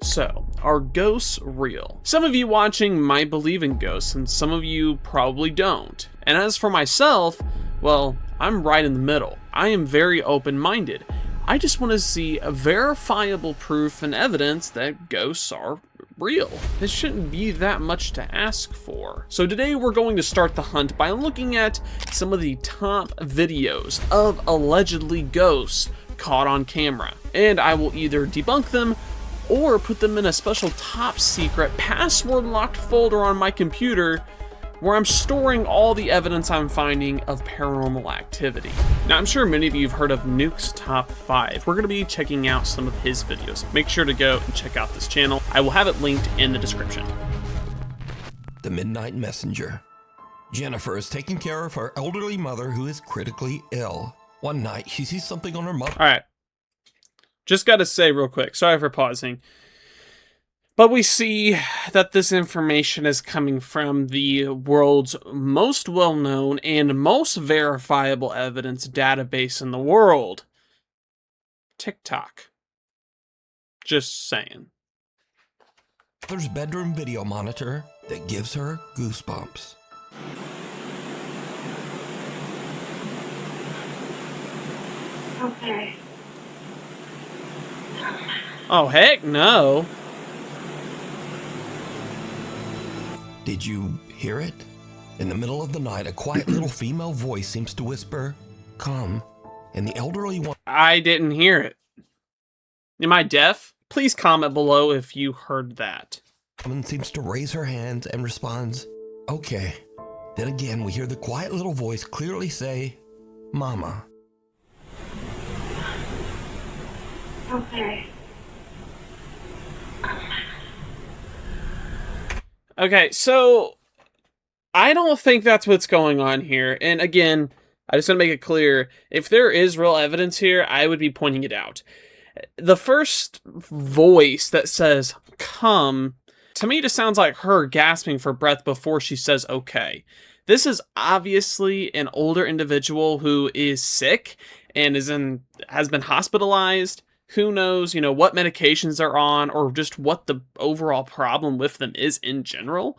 So, are ghosts real? Some of you watching might believe in ghosts, and some of you probably don't. And as for myself, well, I'm right in the middle. I am very open-minded. I just want to see a verifiable proof and evidence that ghosts are real. It shouldn't be that much to ask for. So today we're going to start the hunt by looking at some of the top videos of allegedly ghosts caught on camera. And I will either debunk them or put them in a special top secret password locked folder on my computer where I'm storing all the evidence I'm finding of paranormal activity. Now, I'm sure many of you have heard of Nuke's Top 5. We're going to be checking out some of his videos. Make sure to go and check out this channel. I will have it linked in the description. The Midnight Messenger. Jennifer is taking care of her elderly mother who is critically ill. One night, she sees something on her mother. All right. Just got to say real quick, sorry for pausing, but we see that this information is coming from the world's most well-known and most verifiable evidence database in the world, TikTok. Just saying. Mother's bedroom video monitor that gives her goosebumps. Okay. Oh, heck no. Did you hear it? In the middle of the night, a quiet little female voice seems to whisper, "Come," and the elderly one. I didn't hear it. Am I deaf? Please comment below if you heard that. Woman seems to raise her hands and responds, "Okay." Then again, we hear the quiet little voice clearly say, "Mama." Okay. Okay, so I don't think that's what's going on here. And again, I just want to make it clear, if there is real evidence here, I would be pointing it out. The first voice that says, "Come," to me just sounds like her gasping for breath before she says, "Okay." This is obviously an older individual who is sick and has been hospitalized. Who knows, what medications they're on or just what the overall problem with them is in general.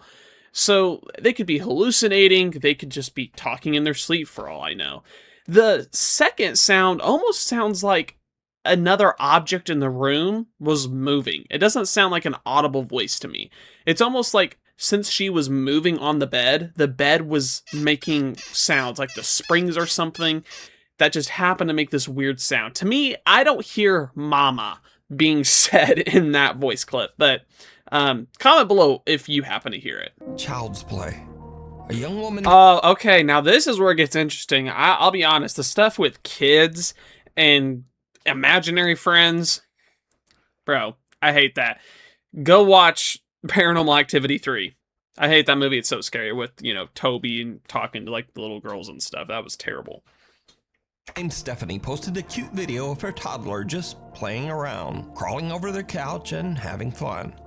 So they could be hallucinating, they could just be talking in their sleep for all I know. The second sound almost sounds like another object in the room was moving. It doesn't sound like an audible voice to me. It's almost like since she was moving on the bed was making sounds like the springs or something that just happened to make this weird sound. To me, I don't hear "mama" being said in that voice clip, but comment below if you happen to hear it. Child's play. A young woman. Oh, okay, now this is where it gets interesting. I'll be honest, the stuff with kids and imaginary friends, bro, I hate that. Go watch Paranormal Activity 3. I hate that movie, it's so scary with, Toby and talking to like the little girls and stuff. That was terrible. And Stephanie posted a cute video of her toddler just playing around, crawling over their couch and having fun.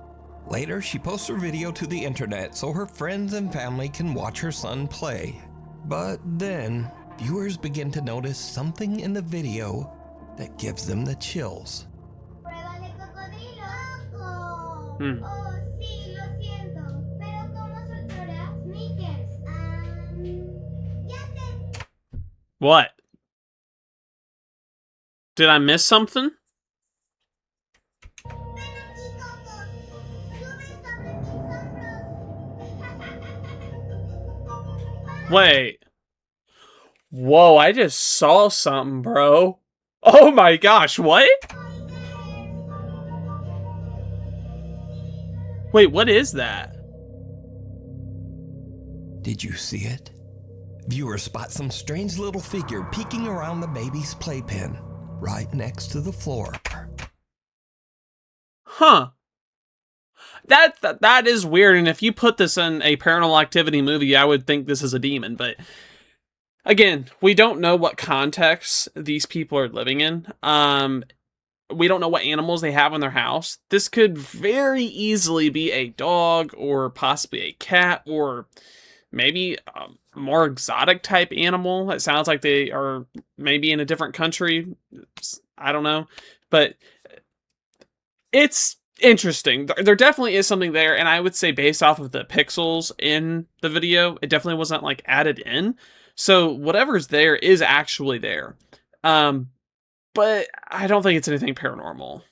Later, she posts her video to the internet so her friends and family can watch her son play. But then, viewers begin to notice something in the video that gives them the chills. What? Did I miss something? Wait. Whoa, I just saw something, bro. Oh my gosh, what? Wait, what is that? Did you see it? Viewers spot some strange little figure peeking around the baby's playpen, right next to the floor. Huh. That is weird, and if you put this in a Paranormal Activity movie, I would think this is a demon, but again, we don't know what context these people are living in. We don't know what animals they have in their house. This could very easily be a dog, or possibly a cat, or maybe a more exotic type animal. It sounds like they are maybe in a different country. I don't know. But it's Interesting. There definitely is something there, and I would say based off of the pixels in the video, it definitely wasn't like added in. So whatever's there is actually there. Um, but I don't think it's anything paranormal.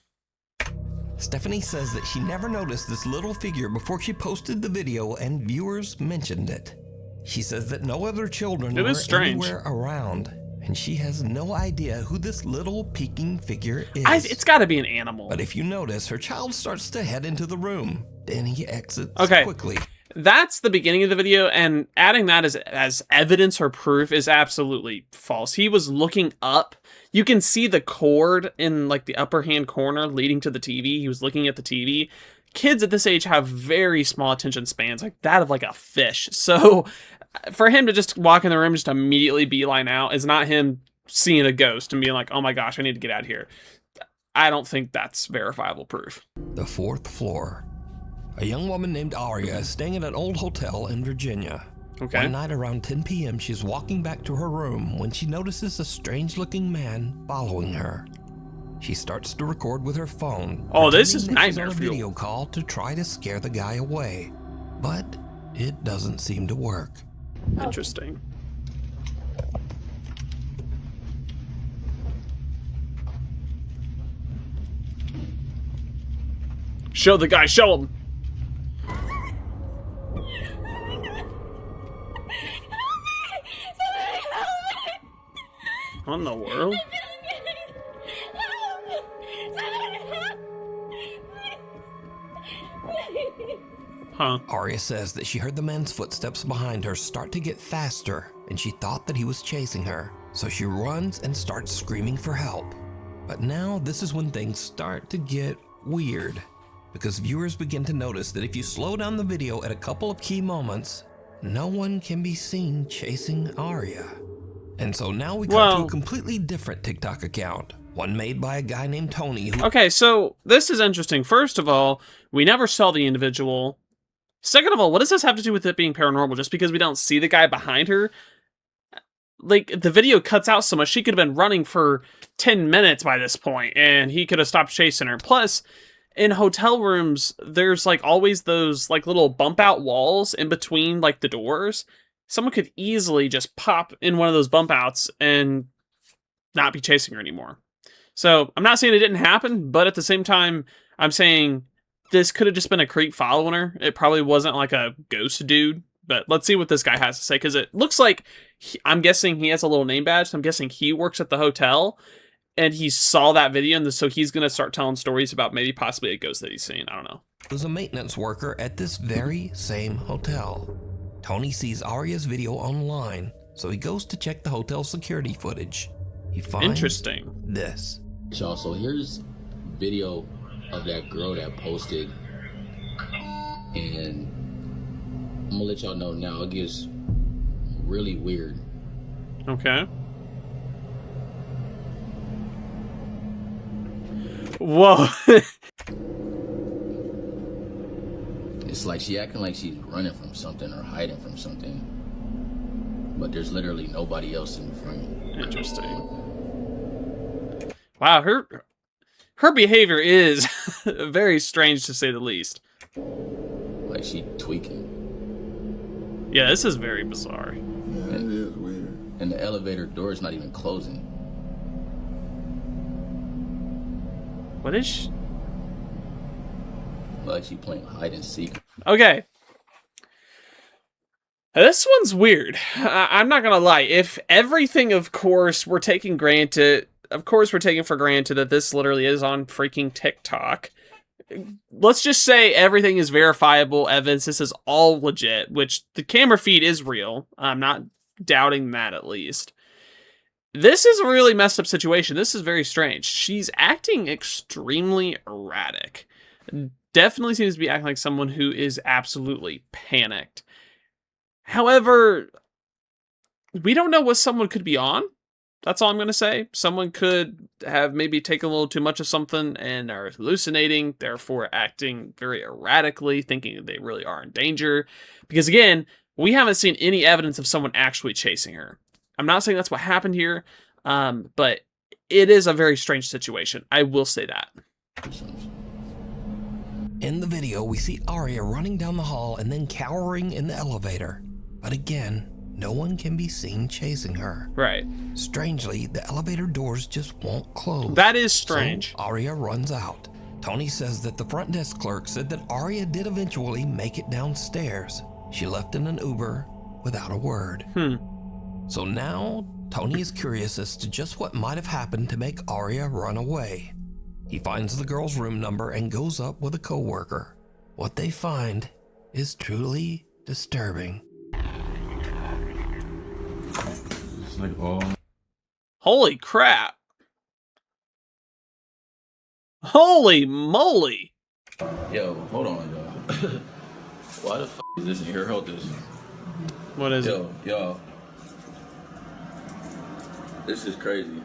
Stephanie says that she never noticed this little figure before she posted the video and viewers mentioned it. She says that no other children were anywhere around, and she has no idea who this little peeking figure is. It's got to be an animal. But if you notice, her child starts to head into the room. Then he exits quickly. That's the beginning of the video, and adding that as evidence or proof is absolutely false. He was looking up. You can see the cord in like the upper hand corner leading to the TV. He was looking at the TV. Kids at this age have very small attention spans, like that of like a fish. So for him to just walk in the room, just immediately beeline out is not him seeing a ghost and being like, oh my gosh, I need to get out of here. I don't think that's verifiable proof. The 4th floor. A young woman named Aria is staying at an old hotel in Virginia. Okay. One night around 10 p.m., she's walking back to her room when she notices a strange-looking man following her. She starts to record with her phone. Oh, this is nightmare fuel. On a video call to try to scare the guy away, but it doesn't seem to work. Interesting. Show the guy, show him. What in the world? Huh. Aria says that she heard the man's footsteps behind her start to get faster, and she thought that he was chasing her. So she runs and starts screaming for help. But now this is when things start to get weird, because viewers begin to notice that if you slow down the video at a couple of key moments, no one can be seen chasing Aria. And so now we come to a completely different TikTok account, one made by a guy named Tony. Okay, so this is interesting. First of all, we never saw the individual. Second of all, what does this have to do with it being paranormal? Just because we don't see the guy behind her? Like, the video cuts out so much, she could have been running for 10 minutes by this point, and he could have stopped chasing her. Plus, in hotel rooms, there's, like, always those, like, little bump-out walls in between, like, the doors. Someone could easily just pop in one of those bump-outs and not be chasing her anymore. So, I'm not saying it didn't happen, but at the same time, I'm saying this could have just been a creep following her. It probably wasn't, like, a ghost dude. But let's see what this guy has to say, because it looks like, I'm guessing he has a little name badge, so I'm guessing he works at the hotel, and he saw that video, and so he's going to start telling stories about maybe possibly a ghost that he's seen. I don't know. Was a maintenance worker at this very same hotel. Tony sees Aria's video online, so he goes to check the hotel security footage. He finds this. Y'all, so here's video of that girl that posted, and I'm gonna let y'all know now, it gets really weird. Okay. Whoa. It's like she acting like she's running from something or hiding from something, but there's literally nobody else in the frame. Interesting. Wow, her behavior is very strange to say the least. Like she tweaking. Yeah, this is very bizarre. Yeah, it is weird. And the elevator door is not even closing. What is she? Like she playing hide and seek. Okay. This one's weird. I'm not gonna lie. If everything, of course, we're taking for granted that this literally is on freaking TikTok. Let's just say everything is verifiable evidence. This is all legit, which the camera feed is real. I'm not doubting that, at least. This is a really messed up situation. This is very strange. She's acting extremely erratic. Definitely seems to be acting like someone who is absolutely panicked. However, we don't know what someone could be on. That's all I'm going to say. Someone could have maybe taken a little too much of something and are hallucinating, therefore acting very erratically, thinking they really are in danger. Because again, we haven't seen any evidence of someone actually chasing her. I'm not saying that's what happened here, but it is a very strange situation. I will say that. In the video, we see Aria running down the hall and then cowering in the elevator. But again, no one can be seen chasing her. Right. Strangely, the elevator doors just won't close. That is strange. So Aria runs out. Tony says that the front desk clerk said that Aria did eventually make it downstairs. She left in an Uber without a word. So now, Tony is curious as to just what might have happened to make Aria run away. He finds the girl's room number and goes up with a coworker. What they find is truly disturbing. It's like, oh. Holy crap. Holy moly. Yo, hold on, y'all. Why the f is this in here? Hold this. What is it? Yo. This is crazy.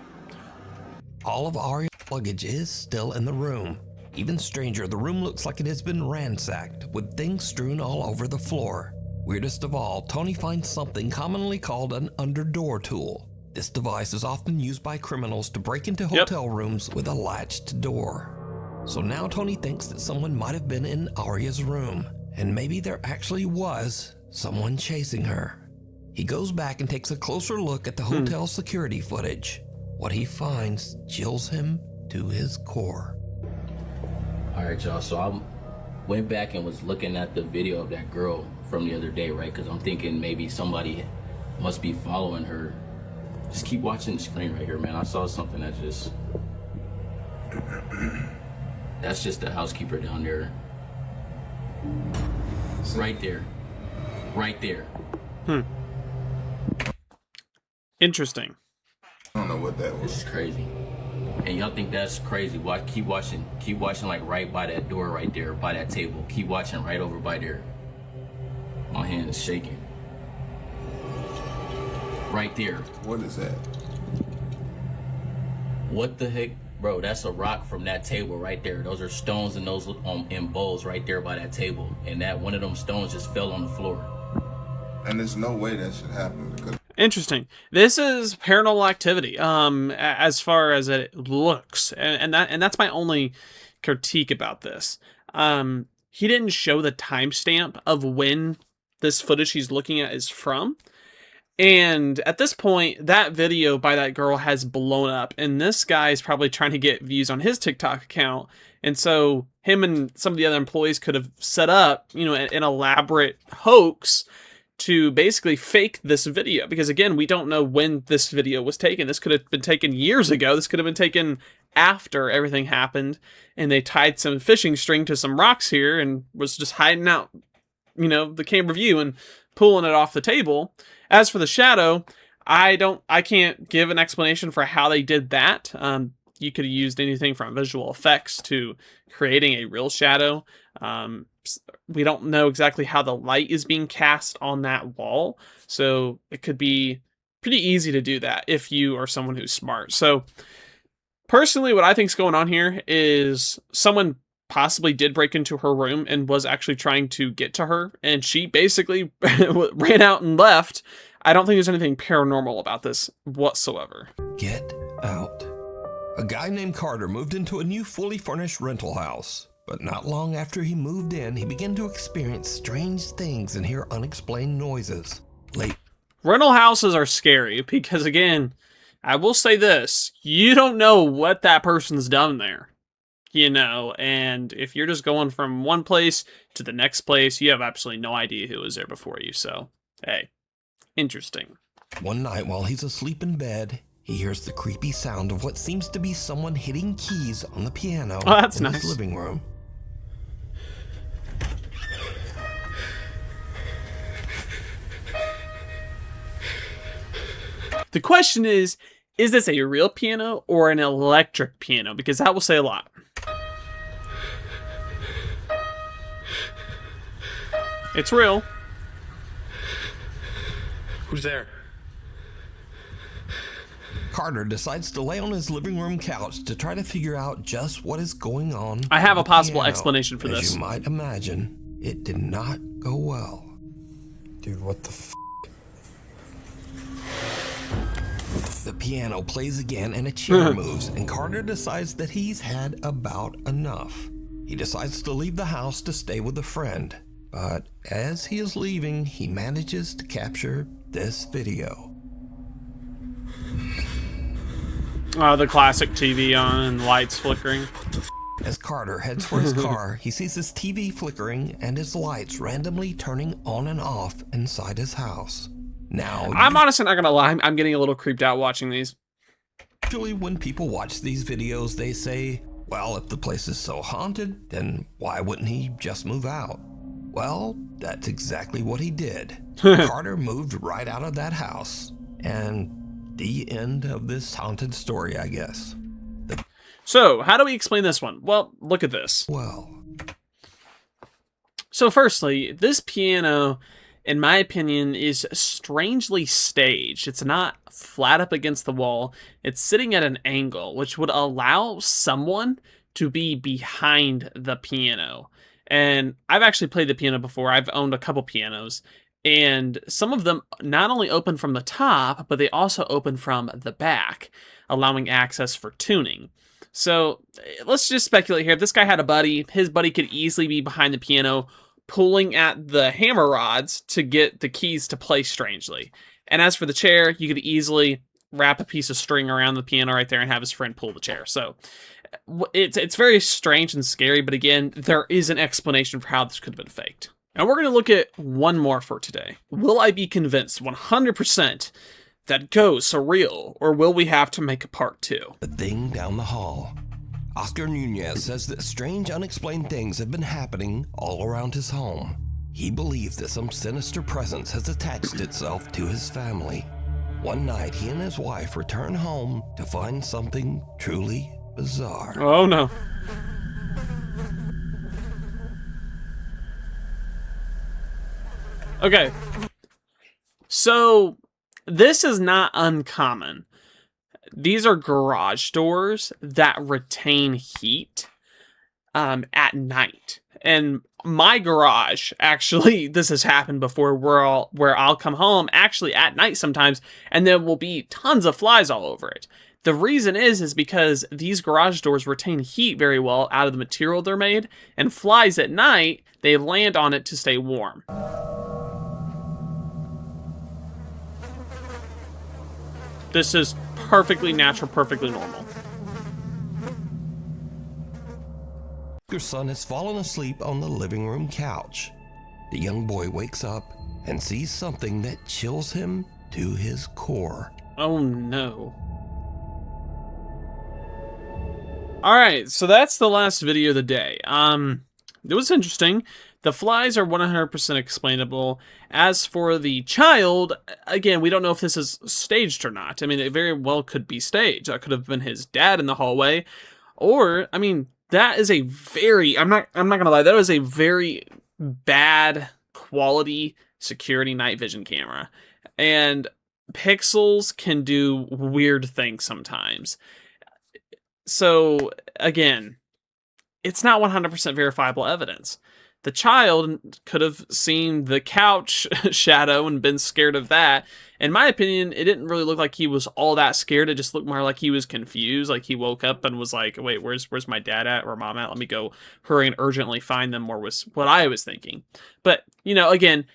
All of Aria's luggage is still in the room. Even stranger, the room looks like it has been ransacked, with things strewn all over the floor. Weirdest of all, Tony finds something commonly called an underdoor tool. This device is often used by criminals to break into hotel rooms with a latched door. So now Tony thinks that someone might have been in Aria's room, and maybe there actually was someone chasing her. He goes back and takes a closer look at the hotel security footage. What he finds chills him to his core. All right, y'all. So I went back and was looking at the video of that girl from the other day, right? Because I'm thinking maybe somebody must be following her. Just keep watching the screen right here, man. I saw something that just... That's just the housekeeper down there. Right there. Right there. Interesting. I don't know what that This was. is crazy. And y'all think that's crazy? Watch, keep watching like right by that door right there, by that table. Keep watching right over by there. My hand is shaking. Right there. What is that? What the heck? Bro, that's a rock from that table right there. Those are stones and those in bowls right there by that table. And that one of them stones just fell on the floor. And there's no way that should happen because Interesting. This is paranormal activity, as far as it looks, and that's my only critique about this. He didn't show the timestamp of when this footage he's looking at is from, and at this point, that video by that girl has blown up, and this guy is probably trying to get views on his TikTok account, and so him and some of the other employees could have set up, an elaborate hoax to basically fake this video, because again, we don't know when this video was taken. This could have been taken years ago. This could have been taken after everything happened, and they tied some fishing string to some rocks here and was just hiding out, the camera view and pulling it off the table. As for the shadow, I can't give an explanation for how they did that. You could have used anything from visual effects to creating a real shadow. We don't know exactly how the light is being cast on that wall, so it could be pretty easy to do that if you are someone who's smart. So personally, what I think is going on here is someone possibly did break into her room and was actually trying to get to her, and she basically ran out and left. I don't think there's anything paranormal about this whatsoever. Get out. A guy named Carter moved into a new fully furnished rental house. But not long after he moved in, he began to experience strange things and hear unexplained noises. Rental houses are scary because, again, I will say this. You don't know what that person's done there. And if you're just going from one place to the next place, you have absolutely no idea who was there before you. So, hey, interesting. One night while he's asleep in bed, he hears the creepy sound of what seems to be someone hitting keys on the piano in his living room. The question is this a real piano or an electric piano? Because that will say a lot. It's real. Who's there? Carter decides to lay on his living room couch to try to figure out just what is going on. I have a with the possible piano. explanation for As this. you might imagine, it did not go well. Dude, what the f? The piano plays again and a chair moves, and Carter decides that he's had about enough. He decides to leave the house to stay with a friend, but as he is leaving, he manages to capture this video. The classic TV on and lights flickering. As Carter heads for his car, he sees his TV flickering and his lights randomly turning on and off inside his house. Now, I'm honestly not gonna lie, I'm getting a little creeped out watching these. usually when people watch these videos, they say, well, if the place is so haunted, then why wouldn't he just move out? Well, that's exactly what he did. Carter moved right out of that house. And the end of this haunted story, I guess. So, how do we explain this one? Well, look at this. Well, So firstly, this piano, in my opinion, is strangely staged. It's not flat up against the wall. It's sitting at an angle, which would allow someone to be behind the piano. And I've actually played the piano before. I've owned a couple pianos. And some of them not only open from the top, but they also open from the back, allowing access for tuning. So let's just speculate here. If this guy had a buddy, his buddy could easily be behind the piano, pulling at the hammer rods to get the keys to play strangely. And as for the chair, you could easily wrap a piece of string around the piano right there and have his friend pull the chair. So it's very strange and scary, but again, there is an explanation for how this could have been faked. And we're going to look at one more for today. Will I be convinced 100% that ghosts are real, or will we have to make a part 2? the thing down the hall. Oscar Nunez says that strange, unexplained things have been happening all around his home. He believes that some sinister presence has attached itself to his family. One night, he and his wife return home to find something truly bizarre. Oh no. Okay. So, this is not uncommon. These are garage doors that retain heat at night. And my garage, actually, this has happened before, where I'll come home actually at night sometimes, and there will be tons of flies all over it. The reason is because these garage doors retain heat very well out of the material they're made, and flies at night, they land on it to stay warm. This is perfectly natural, perfectly normal. Oscar's son has fallen asleep on the living room couch. The young boy wakes up and sees something that chills him to his core. Oh no. Alright, so that's the last video of the day. It was interesting. The flies are 100% explainable. As for the child, again, we don't know if this is staged or not. I mean, it very well could be staged. That could have been his dad in the hallway. Or, I mean, that is a very, I'm not gonna lie, that was a very bad quality security night vision camera. And pixels can do weird things sometimes. So, again, it's not 100% verifiable evidence. The child could have seen the couch shadow and been scared of that. In my opinion, it didn't really look like he was all that scared. It just looked more like he was confused. Like he woke up and was like, wait, where's my dad at or mom at? Let me go hurry and urgently find them, or was what I was thinking. But, you know, again,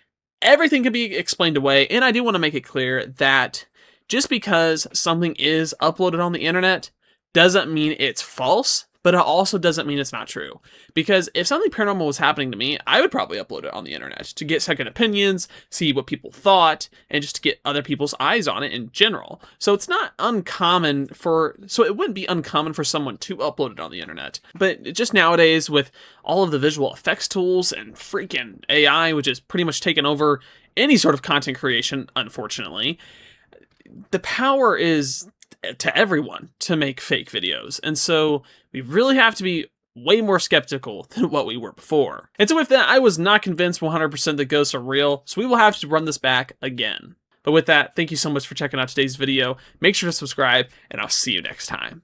everything can be explained away. And I do want to make it clear that just because something is uploaded on the internet doesn't mean it's false. But it also doesn't mean it's not true. Because if something paranormal was happening to me, I would probably upload it on the internet to get second opinions, see what people thought, and just to get other people's eyes on it in general. So it's not uncommon so it wouldn't be uncommon for someone to upload it on the internet. But just nowadays, with all of the visual effects tools and freaking AI, which is pretty much taken over any sort of content creation, unfortunately, the power is to everyone to make fake videos. And so we really have to be way more skeptical than what we were before. And so with that, I was not convinced 100% that ghosts are real, so we will have to run this back again. But with that, thank you so much for checking out today's video. Make sure to subscribe, and I'll see you next time.